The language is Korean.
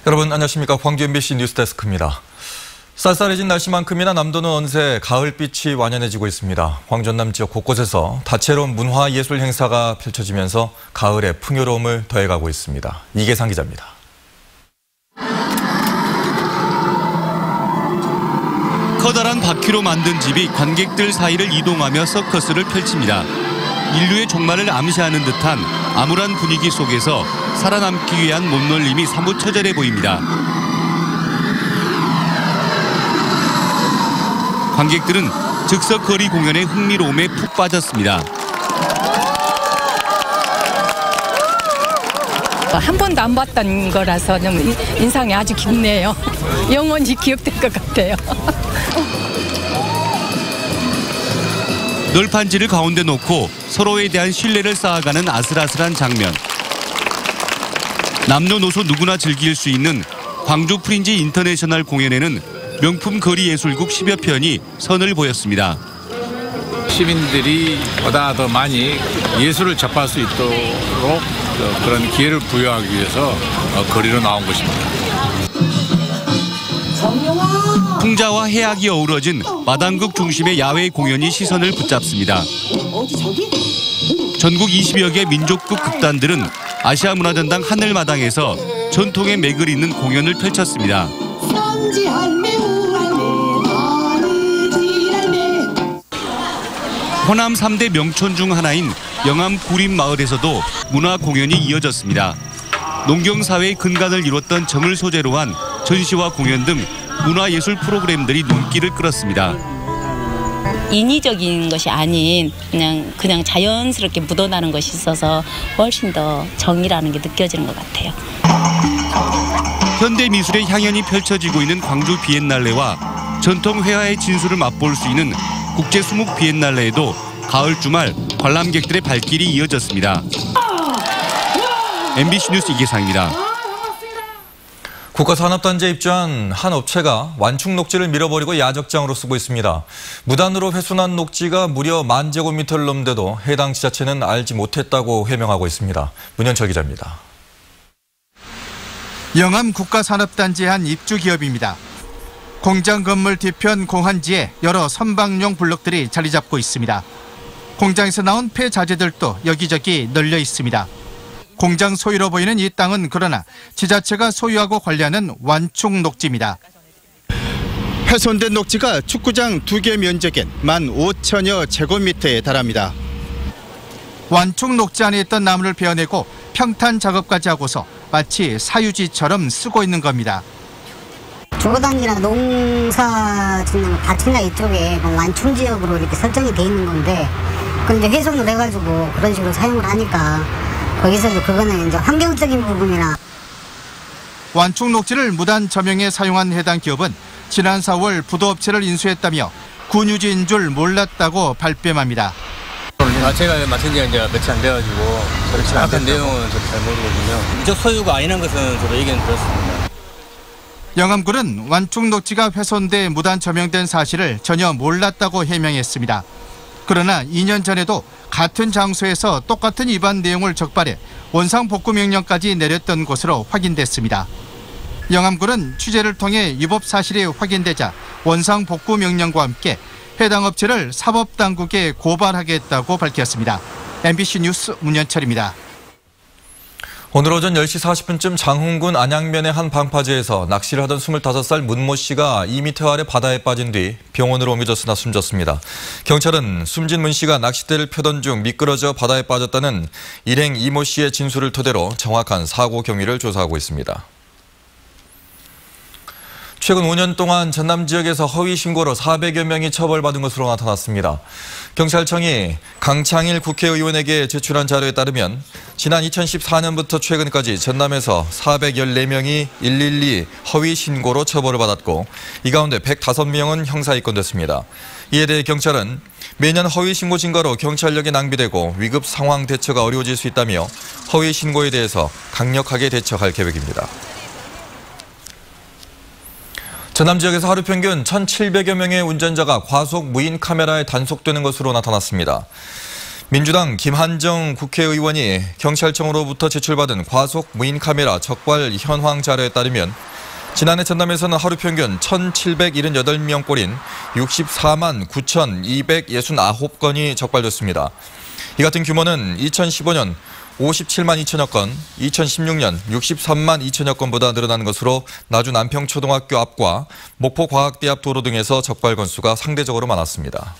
여러분 안녕하십니까. 광주 MBC 뉴스데스크입니다. 쌀쌀해진 날씨만큼이나 남도는 어느새 가을빛이 완연해지고 있습니다. 광주 전남 지역 곳곳에서 다채로운 문화예술 행사가 펼쳐지면서 가을의 풍요로움을 더해가고 있습니다. 이계상 기자입니다. 커다란 바퀴로 만든 집이 관객들 사이를 이동하며 서커스를 펼칩니다. 인류의 종말을 암시하는 듯한 암울한 분위기 속에서 살아남기 위한 몸놀림이 사뭇 처절해 보입니다. 관객들은 즉석 거리 공연의 흥미로움에 푹 빠졌습니다. 한 번도 안 봤던 거라서 좀 인상이 아주 깊네요. 영원히 기억될 것 같아요. 널판지를 가운데 놓고 서로에 대한 신뢰를 쌓아가는 아슬아슬한 장면. 남녀노소 누구나 즐길 수 있는 광주 프린지 인터내셔널 공연에는 명품 거리 예술국 10여 편이 선을 보였습니다. 시민들이 보다 더 많이 예술을 접할 수 있도록 그런 기회를 부여하기 위해서 거리로 나온 것입니다. 풍자와 해악이 어우러진 마당극 중심의 야외 공연이 시선을 붙잡습니다. 전국 20여 개 민족극 극단들은 아시아 문화전당 하늘마당에서 전통의 맥을 잇는 공연을 펼쳤습니다. 호남 3대 명촌 중 하나인 영암 구림마을에서도 문화 공연이 이어졌습니다. 농경사회의 근간을 이뤘던 정을 소재로 한 전시와 공연 등 문화예술 프로그램들이 눈길을 끌었습니다. 인위적인 것이 아닌 그냥 자연스럽게 묻어나는 것이 있어서 훨씬 더 정이라는 게 느껴지는 것 같아요. 현대 미술의 향연이 펼쳐지고 있는 광주 비엔날레와 전통 회화의 진수를 맛볼 수 있는 국제 수묵 비엔날레에도 가을 주말 관람객들의 발길이 이어졌습니다. MBC 뉴스 이계상입니다. 국가산업단지에 입주한 한 업체가 완충 녹지를 밀어버리고 야적장으로 쓰고 있습니다. 무단으로 훼손한 녹지가 무려 10,000제곱미터를 넘는데도 해당 지자체는 알지 못했다고 해명하고 있습니다. 문현철 기자입니다. 영암 국가산업단지의 한 입주기업입니다. 공장 건물 뒤편 공한지에 여러 선박용 블록들이 자리 잡고 있습니다. 공장에서 나온 폐자재들도 여기저기 널려 있습니다. 공장 소유로 보이는 이 땅은 그러나 지자체가 소유하고 관리하는 완충 녹지입니다. 훼손된 녹지가 축구장 2개 면적인 15,000여 제곱미터에 달합니다. 완충 녹지 안에 있던 나무를 베어내고 평탄 작업까지 하고서 마치 사유지처럼 쓰고 있는 겁니다. 주거단지나 농사 짓는 밭이나 이쪽에 완충지역으로 이렇게 설정이 돼 있는 건데, 그런데 훼손을 해가지고 그런 식으로 사용을 하니까 거기서도 그거는 이제 환경적인 부분이나. 완충 녹지를 무단 점용에 사용한 해당 기업은 지난 4월 부도업체를 인수했다며 군유지인 줄 몰랐다고 발뺌합니다. 제가 맡은 지가 이제 며칠 안 돼가지고 정확한 내용은 저도 잘 모르거든요. 이쪽 소유가 아니라는 것은 저도 얘기는 들었습니다. 영암군은 완충 녹지가 훼손돼 무단 점용된 사실을 전혀 몰랐다고 해명했습니다. 그러나 2년 전에도 같은 장소에서 똑같은 위반 내용을 적발해 원상복구 명령까지 내렸던 것으로 확인됐습니다. 영암군은 취재를 통해 위법 사실이 확인되자 원상복구 명령과 함께 해당 업체를 사법당국에 고발하겠다고 밝혔습니다. MBC 뉴스 문현철입니다. 오늘 오전 10시 40분쯤 장흥군 안양면의 한 방파제에서 낚시를 하던 25살 문모 씨가 2m 아래 바다에 빠진 뒤 병원으로 옮겨졌으나 숨졌습니다. 경찰은 숨진 문 씨가 낚싯대를 펴던 중 미끄러져 바다에 빠졌다는 일행 이모 씨의 진술을 토대로 정확한 사고 경위를 조사하고 있습니다. 최근 5년 동안 전남 지역에서 허위 신고로 400여 명이 처벌받은 것으로 나타났습니다. 경찰청이 강창일 국회의원에게 제출한 자료에 따르면 지난 2014년부터 최근까지 전남에서 414명이 112 허위 신고로 처벌을 받았고 이 가운데 105명은 형사 입건됐습니다. 이에 대해 경찰은 매년 허위 신고 증가로 경찰력이 낭비되고 위급 상황 대처가 어려워질 수 있다며 허위 신고에 대해서 강력하게 대처할 계획입니다. 전남 지역에서 하루 평균 1,700여 명의 운전자가 과속 무인 카메라에 단속되는 것으로 나타났습니다. 민주당 김한정 국회의원이 경찰청으로부터 제출받은 과속 무인 카메라 적발 현황 자료에 따르면 지난해 전남에서는 하루 평균 1,778명꼴인 64만 9,269건이 적발됐습니다. 이 같은 규모는 2015년 57만 2천여 건, 2016년 63만 2천여 건보다 늘어나는 것으로 나주 남평초등학교 앞과 목포과학대 앞 도로 등에서 적발 건수가 상대적으로 많았습니다.